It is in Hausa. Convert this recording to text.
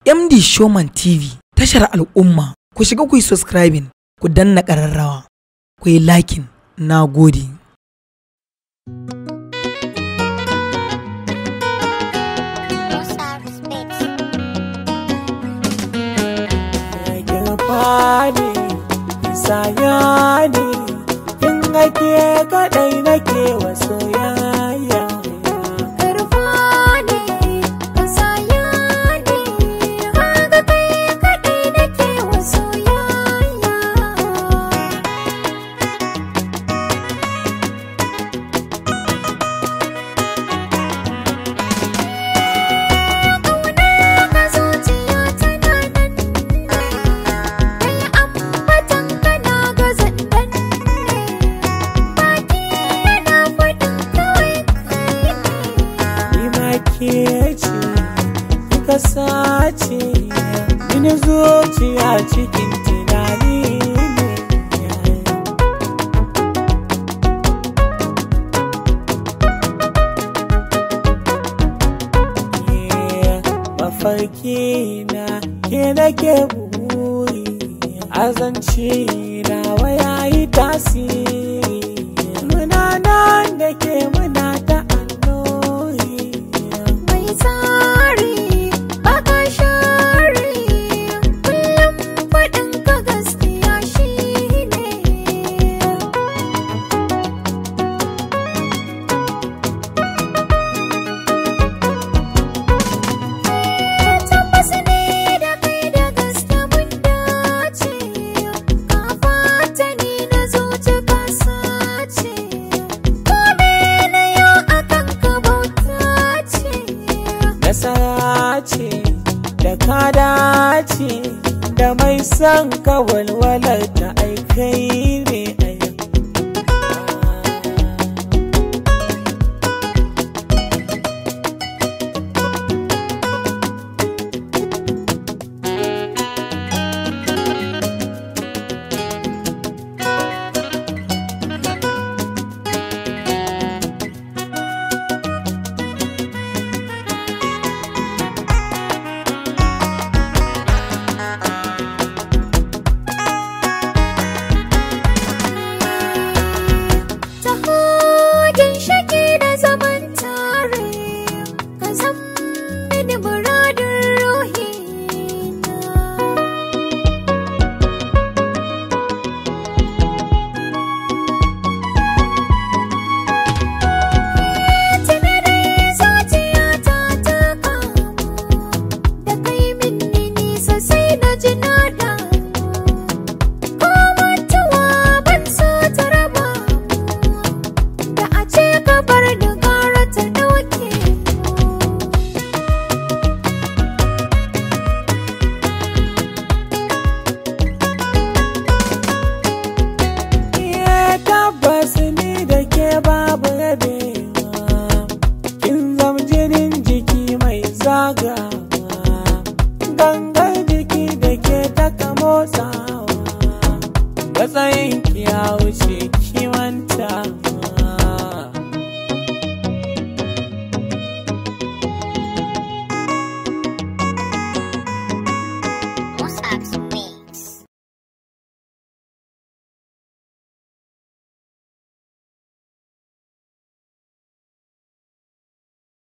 MD Showman TV, tashar al'umma. Ku shiga ku yi subscribing, ku danna ƙararrawa, ku yi liking. Na gode. Kirufani, sayani, kin ake kaɗai nake wa soyayya. Kirufani, sayani, haka kai kaɗai nake wa soyayya. Ƙaunar ka zuciya tana nan ne, kai ambatan kana ga zandan ne, baki yana faɗin kawai kai ne. Ni ma ke ce, kika sace, mini zuciya cikin tunani ne. Mafarki na ke nake buri, azanci na waya yi tasiri, muna nan da ke muna ta annori. Mai tsari baka shari, kullum faɗin ka gaskiya shi ne. Tabbas ne da kai da gaske mun dace, ka fata ni na zuci ka sace, kome na yau akan ka bauta ce. Nasara ce da ka dace, da mai son ka walwalar ta aikai ne.